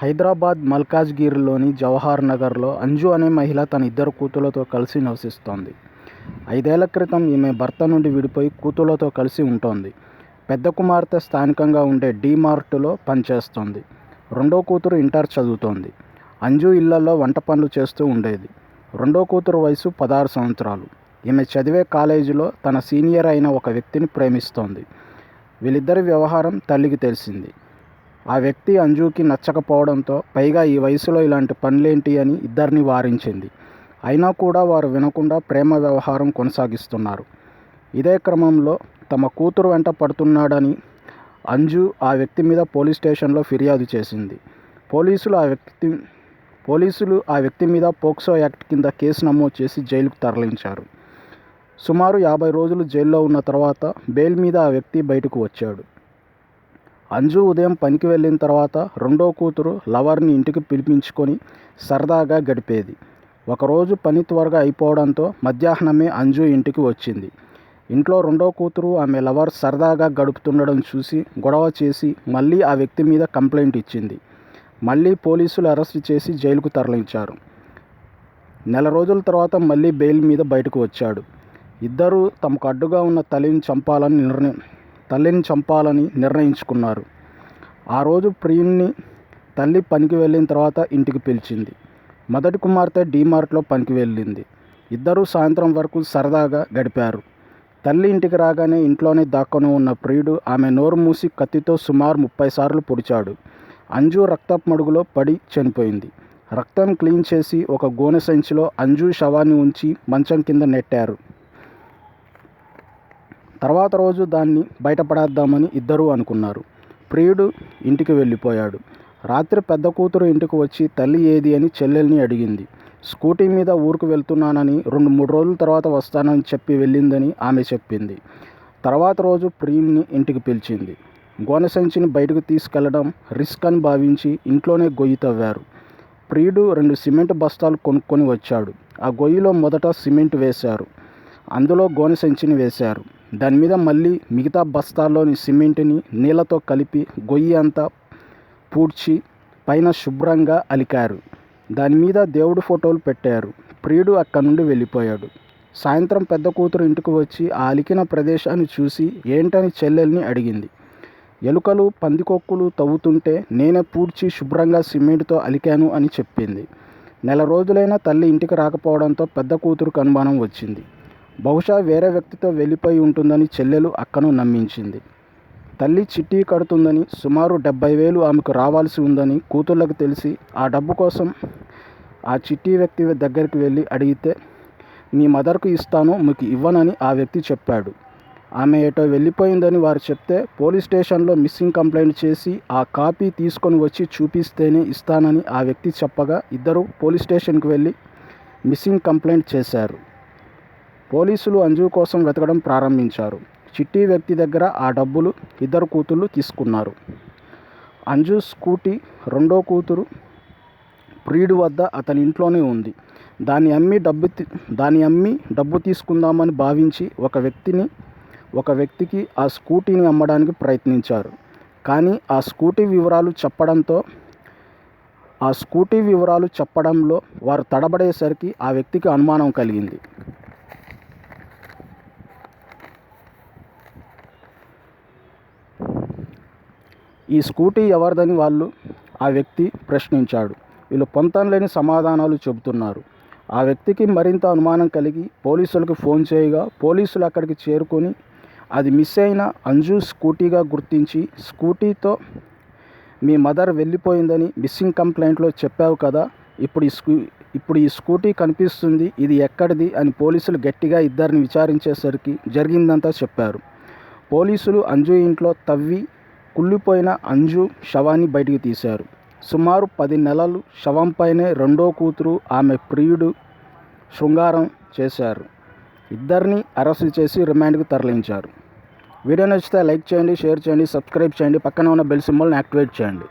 హైదరాబాద్ మల్కాజ్గిరిలోని జవహర్ నగర్లో అంజు అనే మహిళ తన 2 కూతుళ్లతో కలిసి నివసిస్తోంది. 5 ఏళ్ల క్రితం ఈమె భర్త నుండి విడిపోయి కూతుళ్లతో కలిసి ఉంటోంది. పెద్ద కుమార్తె స్థానికంగా ఉండే డీ-మార్టులో పనిచేస్తోంది. రెండో కూతురు ఇంటర్ చదువుతోంది. అంజు ఇళ్లలో వంట పనులు చేస్తూ ఉండేది. రెండో కూతురు వయసు 16 సంవత్సరాలు. ఈమె చదివే కాలేజీలో తన సీనియర్ అయిన ఒక వ్యక్తిని ప్రేమిస్తోంది. వీళ్ళిద్దరి వ్యవహారం తల్లికి తెలిసింది. ఆ వ్యక్తి అంజుకి నచ్చకపోవడంతో, పైగా ఈ వయసులో ఇలాంటి పనులేంటి అని ఇద్దరిని వారించింది. అయినా కూడా వారు వినకుండా ప్రేమ వ్యవహారం కొనసాగిస్తున్నారు. ఇదే క్రమంలో తమ కూతురు వెంట పడుతున్నాడని అంజు ఆ వ్యక్తి మీద పోలీస్ స్టేషన్లో ఫిర్యాదు చేసింది. పోలీసులు ఆ వ్యక్తి మీద పోక్సో యాక్ట్ కింద కేసు నమోదు చేసి జైలుకు తరలించారు. సుమారు 50 రోజులు జైల్లో ఉన్న తర్వాత బెయిల్ మీద ఆ వ్యక్తి బయటకు వచ్చాడు. అంజు ఉదయం పనికి వెళ్ళిన తర్వాత రెండో కూతురు లవర్ని ఇంటికి పిలిపించుకొని సరదాగా గడిపేది. ఒకరోజు పని త్వరగా అయిపోవడంతో మధ్యాహ్నమే అంజు ఇంటికి వచ్చింది. ఇంట్లో రెండో కూతురు ఆమె లవర్ సరదాగా గడుపుతుండడం చూసి గొడవ చేసి మళ్ళీ ఆ వ్యక్తి మీద కంప్లైంట్ ఇచ్చింది. మళ్ళీ పోలీసులు అరెస్ట్ చేసి జైలుకు తరలించారు. నెల రోజుల తర్వాత మళ్ళీ బెయిల్ మీద బయటకు వచ్చాడు. ఇద్దరూ తమకు అడ్డుగా ఉన్న తల్లిని చంపాలని నిర్ణయించుకున్నారు. ఆ రోజు ప్రియుణ్ణి తల్లి పనికి వెళ్ళిన తర్వాత ఇంటికి పిలిచింది. మొదటి కుమార్తె డీమార్ట్లో పనికి వెళ్ళింది. ఇద్దరూ సాయంత్రం వరకు సరదాగా గడిపారు. తల్లి ఇంటికి రాగానే ఇంట్లోనే దాక్కొని ఉన్న ప్రియుడు ఆమె నోరు మూసి కత్తితో సుమారు 30 సార్లు పొడిచాడు. అంజు రక్తపు మడుగులో పడి చనిపోయింది. రక్తం క్లీన్ చేసి ఒక గోనె సంచిలో అంజు శవాన్ని ఉంచి మంచం కింద నెట్టారు. తర్వాత రోజు దాన్ని బయటపడేద్దామని ఇద్దరూ అనుకున్నారు. ప్రియుడు ఇంటికి వెళ్ళిపోయాడు. రాత్రి పెద్ద కూతురు ఇంటికి వచ్చి తల్లి ఏది అని చెల్లెల్ని అడిగింది. స్కూటీ మీద ఊరుకు వెళ్తున్నానని 2-3 రోజుల తర్వాత వస్తానని చెప్పి వెళ్ళిందని ఆమె చెప్పింది. తర్వాత రోజు ప్రియుడిని ఇంటికి పిలిచింది. గోనె సంచిని బయటకు తీసుకెళ్లడం రిస్క్ అని భావించి ఇంట్లోనే గొయ్యి తవ్వారు. ప్రియుడు 2 సిమెంట్ బస్తాలు కొనుక్కొని వచ్చాడు. ఆ గొయ్యిలో మొదట సిమెంట్ వేశారు. అందులో గోనె సంచిని వేశారు. దాని మీద మళ్ళీ మిగతా బస్తాల్లోని సిమెంట్ని నీళ్లతో కలిపి గొయ్యి అంతా పూడ్చి పైన శుభ్రంగా అలికారు. దాని మీద దేవుడి ఫోటోలు పెట్టారు. ప్రియుడు అక్కడి నుండి వెళ్ళిపోయాడు. సాయంత్రం పెద్ద కూతురు ఇంటికి వచ్చి ఆ అలికిన ప్రదేశాన్ని చూసి ఏంటని చెల్లెల్ని అడిగింది. ఎలుకలు పందికొక్కులు తవ్వుతుంటే నేనే పూడ్చి శుభ్రంగా సిమెంట్తో అలికాను అని చెప్పింది. నెల రోజులైనా తల్లి ఇంటికి రాకపోవడంతో పెద్ద కూతురుకు అనుమానం వచ్చింది. బహుశా వేరే వ్యక్తితో వెళ్ళిపోయి ఉంటుందని చెల్లెలు అక్కను నమ్మించింది. తల్లి చిట్టి కడుతుందని, సుమారు 70,000 ఆమెకు రావాల్సి ఉందని కూతుళ్ళకు తెలిసి ఆ డబ్బు కోసం ఆ చిట్టి వ్యక్తి దగ్గరికి వెళ్ళి అడిగితే, మీ మదర్కు ఇస్తాను, మీకు ఇవ్వనని ఆ వ్యక్తి చెప్పాడు. ఆమె ఏటో వెళ్ళిపోయిందని వారు చెప్తే పోలీస్ స్టేషన్లో మిస్సింగ్ కంప్లైంట్ చేసి ఆ కాపీ తీసుకొని వచ్చి చూపిస్తేనే ఇస్తానని ఆ వ్యక్తి చెప్పగా ఇద్దరు పోలీస్ స్టేషన్కి వెళ్ళి మిస్సింగ్ కంప్లైంట్ చేశారు. పోలీసులు అంజు కోసం వెతకడం ప్రారంభించారు. చిట్టి వ్యక్తి దగ్గర ఆ డబ్బులు ఇద్దరు కూతుళ్ళు తీసుకున్నారు. అంజు స్కూటీ రెండో కూతురు ప్రియుడి వద్ద అతని ఇంట్లోనే ఉంది. దాన్ని అమ్మి డబ్బు తీసుకుందామని భావించి ఒక వ్యక్తికి ఆ స్కూటీని అమ్మడానికి ప్రయత్నించారు. కానీ ఆ స్కూటీ వివరాలు చెప్పడంలో వారు తడబడేసరికి ఆ వ్యక్తికి అనుమానం కలిగింది. ఈ స్కూటీ ఎవరిదని ఆ వ్యక్తి ప్రశ్నించాడు. వీళ్ళు పొంతం లేని సమాధానాలు చెబుతున్నారు. ఆ వ్యక్తికి మరింత అనుమానం కలిగి పోలీసులకు ఫోన్ చేయగా పోలీసులు అక్కడికి చేరుకొని అది మిస్ అయిన అంజు స్కూటీగా గుర్తించి, స్కూటీతో మీ మదర్ వెళ్ళిపోయిందని మిస్సింగ్ కంప్లైంట్లో చెప్పావు కదా, ఇప్పుడు ఈ స్కూటీ కనిపిస్తుంది, ఇది ఎక్కడిది అని పోలీసులు గట్టిగా ఇద్దరిని విచారించేసరికి జరిగిందంతా చెప్పారు. పోలీసులు అంజు ఇంట్లో తవ్వి కుళ్ళిపోయిన అంజు శవాన్ని బయటికి తీశారు. సుమారు 10 నెలలు శవంపైనే రెండో కూతురు ఆమె ప్రియుడు శృంగారం చేశారు. ఇద్దరిని అరెస్టు చేసి రిమాండ్కి తరలించారు. వీడియో నచ్చితే లైక్ చేయండి, షేర్ చేయండి, సబ్స్క్రైబ్ చేయండి, పక్కన ఉన్న బెల్ సింబల్ని యాక్టివేట్ చేయండి.